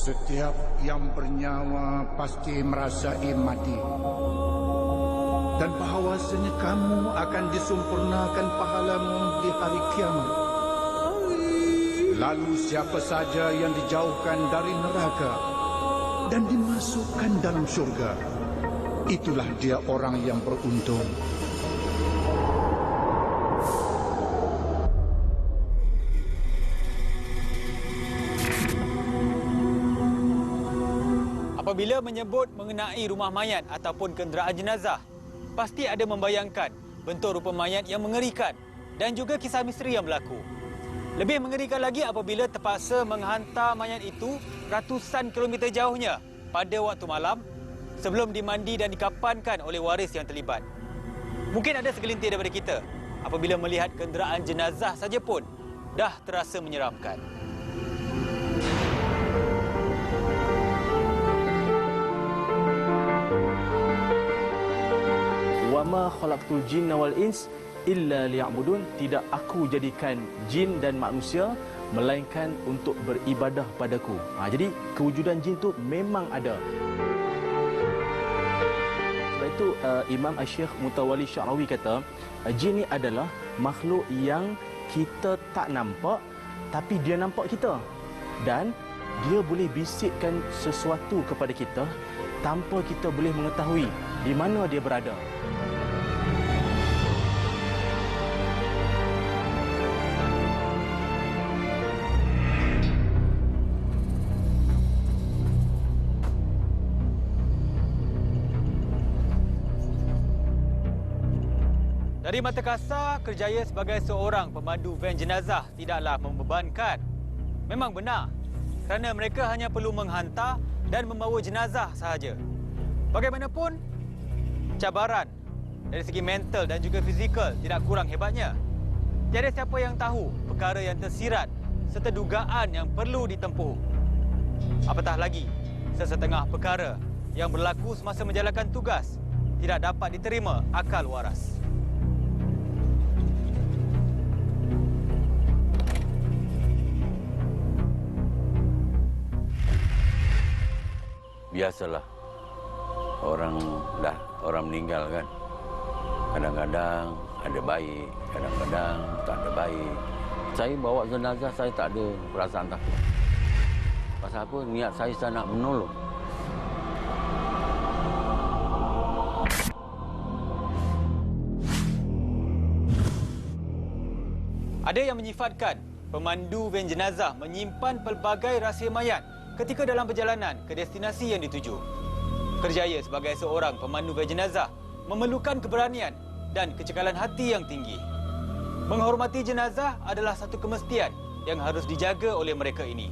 Setiap yang bernyawa pasti merasai mati. Dan bahawasanya kamu akan disempurnakan pahalamu di hari kiamat. Lalu siapa saja yang dijauhkan dari neraka dan dimasukkan dalam syurga, itulah dia orang yang beruntung. Apabila menyebut mengenai rumah mayat ataupun kenderaan jenazah, pasti ada membayangkan bentuk rupa mayat yang mengerikan dan juga kisah misteri yang berlaku. Lebih mengerikan lagi apabila terpaksa menghantar mayat itu ratusan kilometer jauhnya pada waktu malam sebelum dimandi dan dikapankan oleh waris yang terlibat. Mungkin ada segelintir daripada kita apabila melihat kenderaan jenazah saja pun dah terasa menyeramkan. Wama khalaqtul jinna wal ins illa liya'budun. Tidak aku jadikan jin dan manusia melainkan untuk beribadah padaku. Jadi kewujudan jin itu memang ada. Sebab itu Imam Syekh Mutawalli Sya'rawi kata, jin ni adalah makhluk yang kita tak nampak tapi dia nampak kita. Dan dia boleh bisikkan sesuatu kepada kita tanpa kita boleh mengetahui di mana dia berada. Dari mata kasar, kerjaya sebagai seorang pemandu van jenazah tidaklah membebankan. Memang benar, kerana mereka hanya perlu menghantar dan membawa jenazah sahaja. Bagaimanapun, cabaran dari segi mental dan juga fizikal tidak kurang hebatnya. Tiada siapa yang tahu perkara yang tersirat serta dugaan yang perlu ditempuh. Apatah lagi, sesetengah perkara yang berlaku semasa menjalankan tugas tidak dapat diterima akal waras. Biasalah orang meninggal kan. Kadang-kadang ada baik, kadang-kadang tak ada baik. Saya bawa jenazah, saya tak ada perasaan takut. Pasal apa? Niat saya nak menolong. Ada yang menyifatkan pemandu van jenazah menyimpan pelbagai rahsia mayat ketika dalam perjalanan ke destinasi yang dituju. Kerjaya sebagai seorang pemandu van jenazah memerlukan keberanian dan kecekalan hati yang tinggi. Menghormati jenazah adalah satu kemestian yang harus dijaga oleh mereka ini.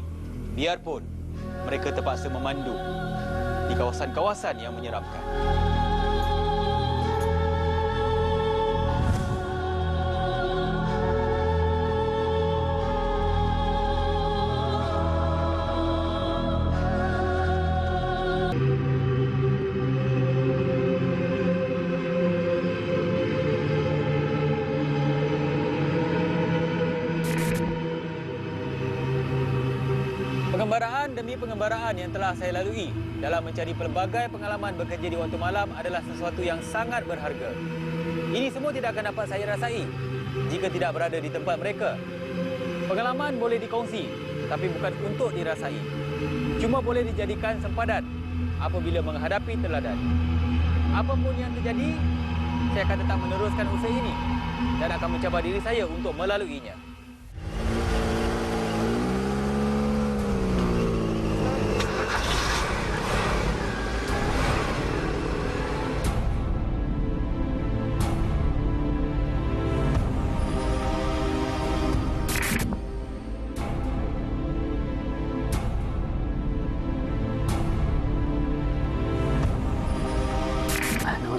Biarpun mereka terpaksa memandu di kawasan-kawasan yang menyeramkan. Pengembaraan demi pengembaraan yang telah saya lalui dalam mencari pelbagai pengalaman bekerja di waktu malam adalah sesuatu yang sangat berharga. Ini semua tidak akan dapat saya rasai jika tidak berada di tempat mereka. Pengalaman boleh dikongsi, tapi bukan untuk dirasai. Cuma boleh dijadikan sempadan apabila menghadapi teladan. Apapun yang terjadi, saya akan tetap meneruskan usaha ini dan akan mencabar diri saya untuk melaluinya.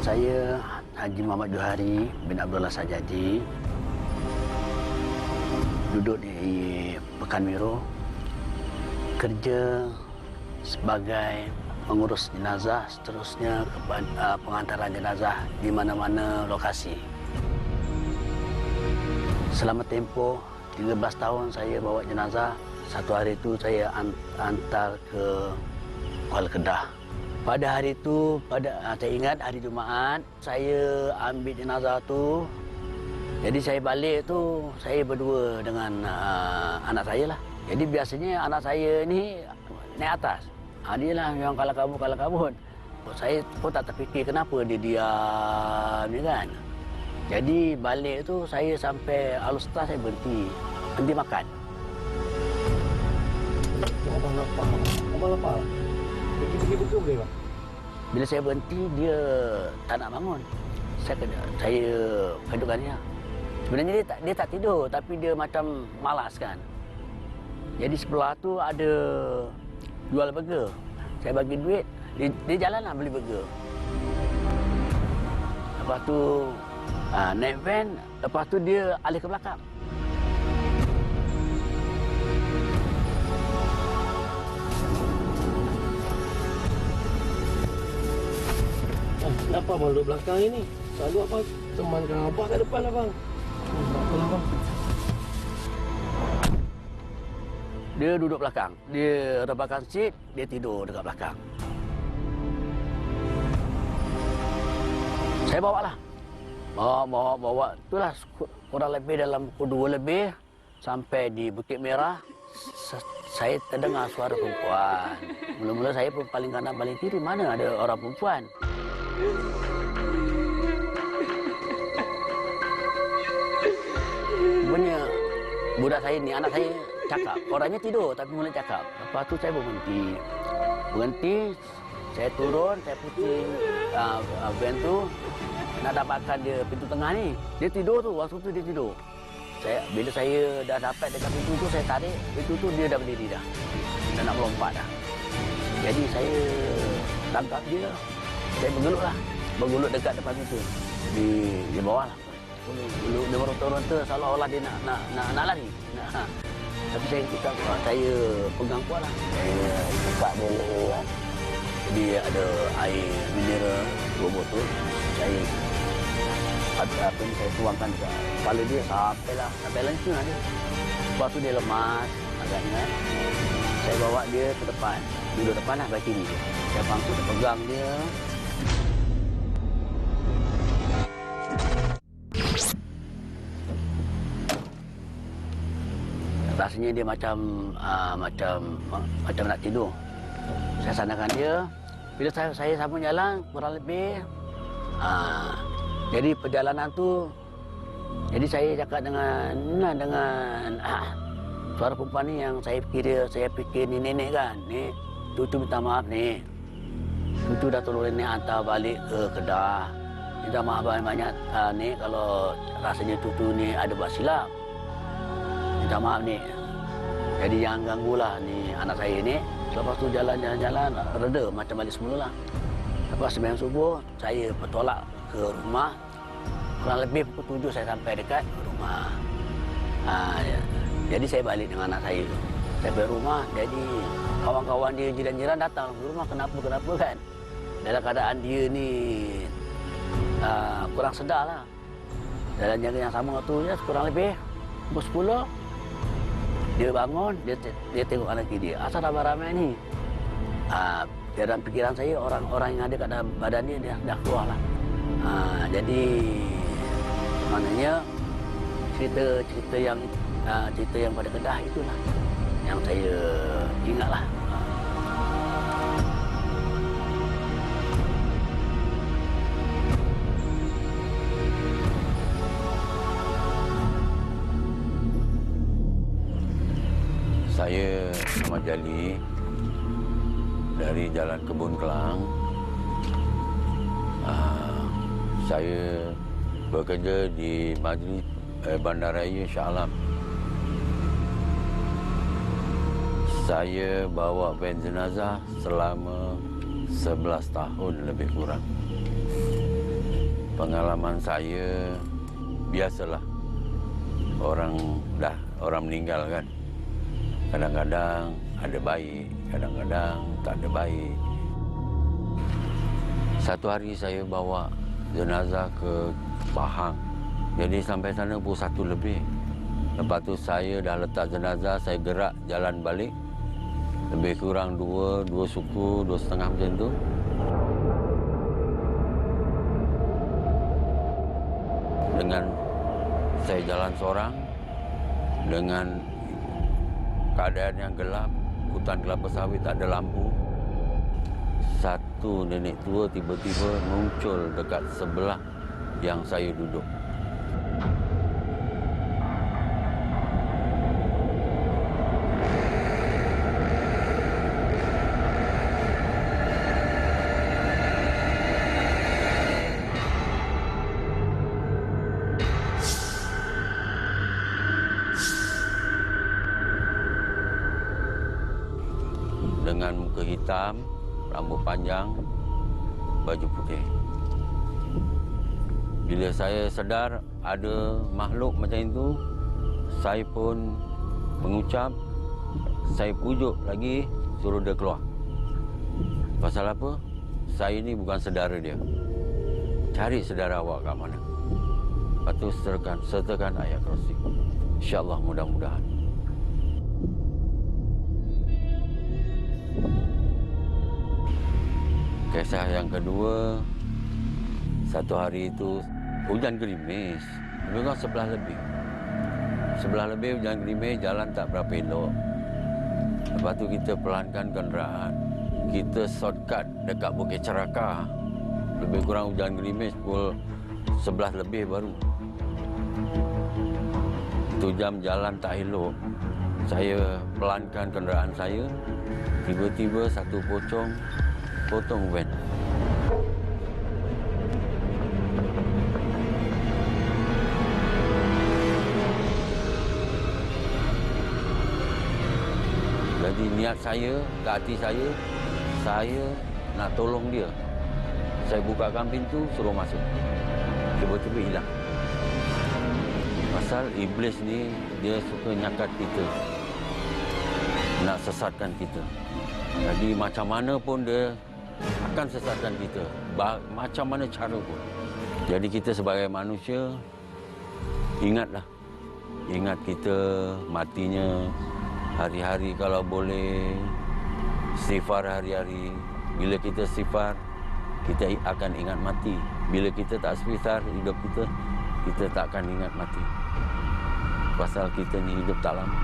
Saya Haji Muhammad Johari bin Abdullah Sajadi. duduk di Pekanbaru, kerja sebagai pengurus jenazah, seterusnya pengantaran jenazah di mana-mana lokasi. Selama tempoh 13 tahun saya bawa jenazah. Satu hari itu saya hantar ke Kuala Kedah. Pada hari itu, saya ingat hari Jumaat, saya ambil jenazah tu. Jadi saya balik tu, saya berdua dengan anak saya lah. Jadi biasanya anak saya ni naik atas. Dia lah yang kalah kabut. Saya pun tak terfikir kenapa dia diam ni kan. Jadi balik tu saya sampai Al-Ustaz, saya berhenti makan. Abang lapar. Pergi betul boleh bang? Bila saya berhenti, dia tak nak bangun. Saya kedukkan dia. Sebenarnya dia tak tidur, tapi dia macam malas kan. Jadi sebelah tu ada jual burger. Saya bagi duit, dia jalan lah beli burger. Lepas tu naik van, lepas tu dia alih ke belakang. Kenapa abang duduk belakang ini? Selalu abang temankan abang kat depan abang. Apalah bang. Dia duduk belakang. Dia rebahkan seat, dia tidur dekat belakang. Saya bawa lah. Bawa. Itulah kurang lebih dalam pukul 2 lebih sampai di Bukit Merah. Saya terdengar suara perempuan. Mula-mula saya pun paling kanan paling kiri, mana ada orang perempuan. Sebenarnya budak saya ni, anak saya cakap. Orangnya tidur tapi mula cakap. Lepas tu saya berhenti, saya turun, saya pusing van tu nak dapatkan dia pintu tengah ni. Dia tidur tu, waktu tu dia tidur. Bila saya dah dapat dekat pintu tu, saya tarik pintu tu, dia dah berdiri dah. Dah nak melompat dah. Jadi saya tangkap dia, saya bergelut dekat depan pintu. Di bawah lah. Dia meronta-ronta seolah-olah dia nak lari. Tapi saya pegang kuat lah. Saya buka dia leher. Jadi ada air mineral 2 botol. Saya tuangkan dekat kepala dia sampai langsung dia. Lepas tu dia lemas agaknya. Saya bawa dia ke depan. Duduk depan lah, bagi kiri dia. Saya pangkut, pegang dia. Rasanya dia macam nak tidur. Saya sandarkan dia. Bila saya sambung jalan, kurang lebih jadi perjalanan tu, jadi saya cakap dengan suara perempuan ni yang saya fikir ni nenek kan. Ni cucu minta maaf ni. Cucu dah tolong nenek hantar balik ke Kedah. Minta maaf banyak ni kalau rasanya cucu ni ada buat silap. Minta maaf ni. Jadi jangan ganggulah ni anak saya ni. Lepas tu jalan-jalan reda macam balik semula lah. Lepas sembahyang subuh, saya bertolak ke rumah. Kurang lebih pukul 7 saya sampai dekat rumah. Jadi saya balik dengan anak saya. Saya balik rumah, jadi kawan-kawan dia, jiran-jiran datang ke rumah. Kenapa kan? Dalam keadaan dia ni kurang sedar lah. Dalam jaga yang sama tu, ya, kurang lebih pukul 10. Dia bangun, dia tengok anak dia. Asal ramai-ramai ni. Dalam fikiran saya, orang yang ada kat dalam badan dia dah keluar lah. Jadi, maknanya cerita yang pada Kedah itulah yang saya ingat lah. Saya Ahmad Jali dari Jalan Kebun Kelang. Saya bekerja di Majlis Bandaraya Shah Alam. Saya bawa van jenazah selama 11 tahun lebih kurang. Pengalaman saya biasalah. orang meninggal kan. Kadang-kadang ada baik, kadang-kadang tak ada baik. Satu hari saya bawa jenazah ke Pahang. Jadi sampai sana pukul 1 lebih. Lepas tu saya dah letak jenazah, saya gerak jalan balik. Lebih kurang dua suku, 2,5 macam tu. Dengan saya jalan seorang, dengan keadaan yang gelap, hutan kelapa sawit tak ada lampu. Satu nenek tua tiba-tiba muncul dekat sebelah yang saya duduk. Dengan muka hitam, rambut panjang, baju putih. Bila saya sedar ada makhluk macam itu, saya pun mengucap, saya pujuk lagi, suruh dia keluar. Pasal apa? Saya ni bukan saudara dia. Cari saudara awak kat mana. Lepas tu sertakan ayat kursi. InsyaAllah mudah-mudahan. Kisah yang kedua, satu hari itu hujan gerimis. Memang 11 lebih. 11 lebih hujan gerimis, jalan tak berapa elok. Lepas tu kita pelankan kenderaan. Kita shortcut dekat Bukit Cerakah. Lebih kurang hujan gerimis pukul 11 lebih baru. Itu jam jalan tak elok. Saya pelankan kenderaan saya. Tiba-tiba satu pocong potong van. Jadi niat saya, ke hati saya nak tolong dia. Saya bukakan pintu, suruh masuk. Tiba-tiba hilang. Pasal iblis ni, dia suka nyakat kita. Nak sesatkan kita. Jadi macam mana pun dia akan sesatkan kita. Macam mana cara pun. Jadi kita sebagai manusia, ingatlah. Ingat kita matinya hari-hari kalau boleh. Istighfar hari-hari. Bila kita istighfar, kita akan ingat mati. Bila kita tak istighfar hidup kita tak akan ingat mati. Pasal kita ni hidup tak lama.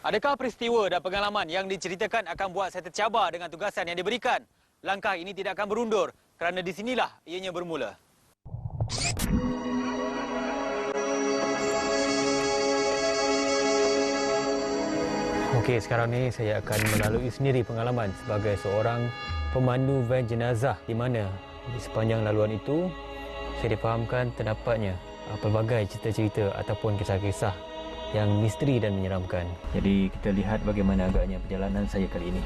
Adakah peristiwa dan pengalaman yang diceritakan akan buat saya tercabar dengan tugasan yang diberikan? Langkah ini tidak akan berundur kerana di sinilah ianya bermula. Okey, sekarang ni saya akan melalui sendiri pengalaman sebagai seorang pemandu van jenazah di mana di sepanjang laluan itu saya difahamkan terdapatnya pelbagai cerita-cerita ataupun kisah-kisah yang misteri dan menyeramkan. Jadi kita lihat bagaimana agaknya perjalanan saya kali ini.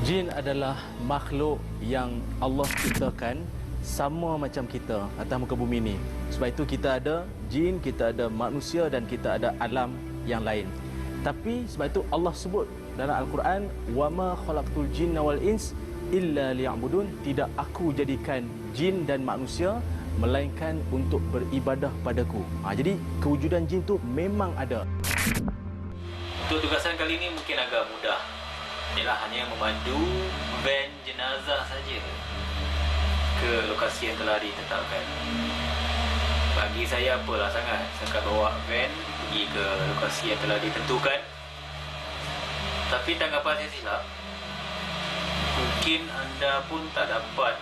Jin adalah makhluk yang Allah ciptakan sama macam kita atas muka bumi ini. Sebab itu kita ada jin, kita ada manusia dan kita ada alam yang lain. Tapi sebab itu Allah sebut dalam Al-Quran, "Wama khalaqtul jinna wal ins illa liya'budun." Tidak aku jadikan jin dan manusia melainkan untuk beribadah padaku. Jadi kewujudan jin tu memang ada. Untuk tugasan kali ini mungkin agak mudah. Ialah hanya memandu van jenazah saja ke lokasi yang telah ditetapkan. Bagi saya apalah sangat, saya akan bawa van pergi ke lokasi yang telah ditentukan. Tapi tanggapan saya silap. Mungkin anda pun tak dapat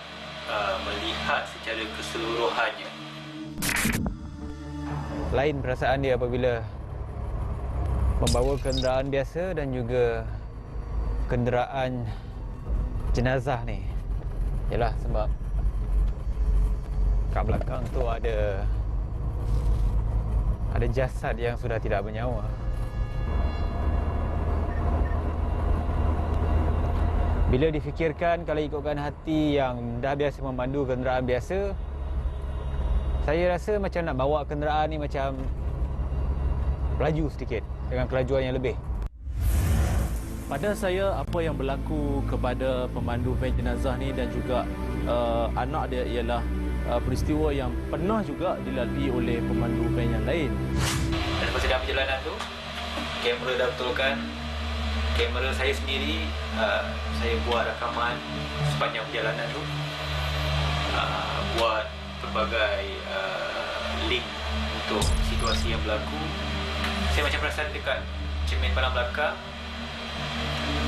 melihat secara keseluruhannya. Lain perasaan dia apabila membawa kenderaan biasa dan juga kenderaan jenazah ni. Yalah, sebab kat belakang tu ada jasad yang sudah tidak bernyawa. Bila difikirkan kalau ikutkan hati yang dah biasa memandu kenderaan biasa, saya rasa macam nak bawa kenderaan ni macam laju sedikit dengan kelajuan yang lebih. Pada saya, apa yang berlaku kepada pemandu van jenazah ni dan juga anak dia ialah peristiwa yang pernah juga dilalui oleh pemandu van yang lain. Dan masa dalam perjalanan tu, kamera dah betulkan. Kamera saya sendiri, saya buat rakaman sepanjang perjalanan tu, buat pelbagai link untuk situasi yang berlaku. Saya macam perasan dekat cermin palang belakang,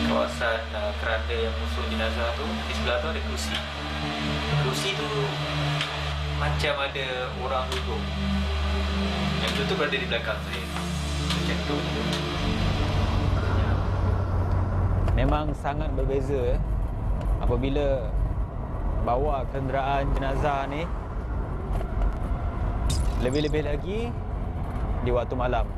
kawasan keranda yang musuh jenazah tu, di sebelah tu ada kerusi. Kerusi tu macam ada orang duduk. Yang tu berada di belakang saya. Macam tu. Memang sangat berbeza apabila bawa kenderaan jenazah ni, lebih-lebih lagi di waktu malam.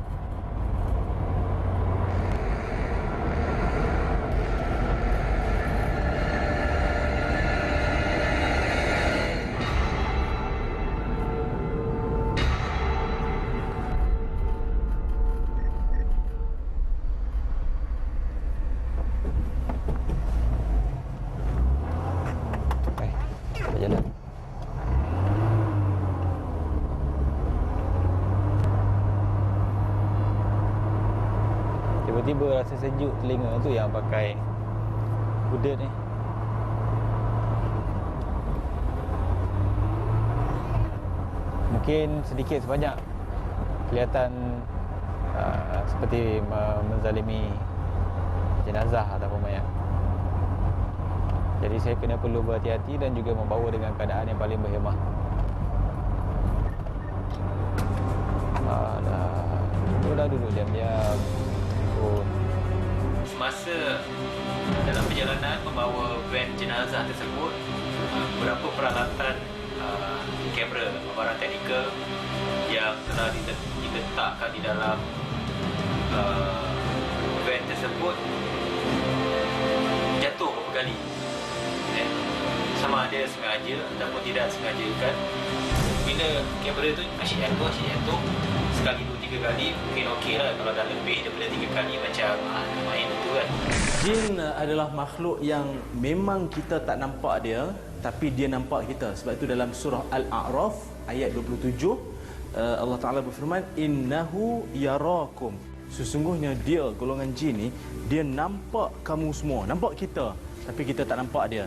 Jalan. Tiba-tiba rasa sejuk telinga tu yang pakai hooded ni. Mungkin sedikit sebanyak kelihatan seperti menzalimi jenazah ataupun mayat. Jadi saya kena perlu berhati-hati dan juga membawa dengan keadaan yang paling berhemah. Dah duduk diam-diam. Semasa dalam perjalanan membawa van jenazah tersebut, beberapa peralatan kamera, barang teknikal yang telah diletakkan di dalam van tersebut jatuh beberapa kali. Sama ada sengaja ataupun tidak sengajakan. Bila kamera tu asyik jatuh sekali, 2-3 kali mungkin okey lah. Kalau dah lebih daripada 3 kali macam main tu kan. Jin adalah makhluk yang memang kita tak nampak dia, tapi dia nampak kita. Sebab itu dalam surah Al-A'raf ayat 27 Allah Ta'ala berfirman, innahu yarakum. Sesungguhnya dia, golongan jin ni, dia nampak kamu semua, nampak kita, tapi kita tak nampak dia.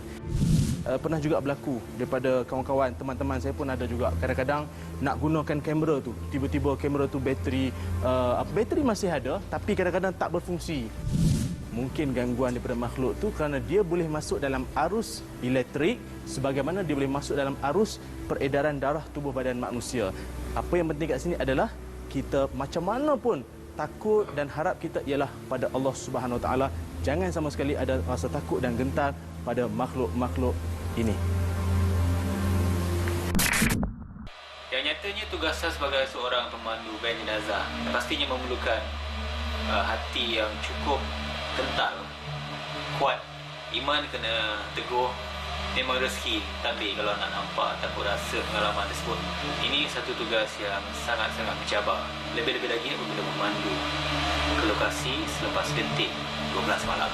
Pernah juga berlaku daripada kawan-kawan, teman-teman saya pun ada juga. Kadang-kadang nak gunakan kamera tu, tiba-tiba kamera tu bateri masih ada, tapi kadang-kadang tak berfungsi. Mungkin gangguan daripada makhluk tu kerana dia boleh masuk dalam arus elektrik sebagaimana dia boleh masuk dalam arus peredaran darah tubuh badan manusia. Apa yang penting kat sini adalah kita macam mana pun takut dan harap kita ialah pada Allah Subhanahu Wa Taala. Jangan sama sekali ada rasa takut dan gentar pada makhluk-makhluk ini. Yang nyatanya tugas saya sebagai seorang pemandu van jenazah pastinya memerlukan hati yang cukup kental, kuat, iman kena teguh. Memang rezeki takdir kalau nak nampak ataupun rasa pengalaman tersebut. Ini satu tugas yang sangat-sangat mencabar. Lebih-lebih lagi apabila memandu ke lokasi selepas genting 12 malam.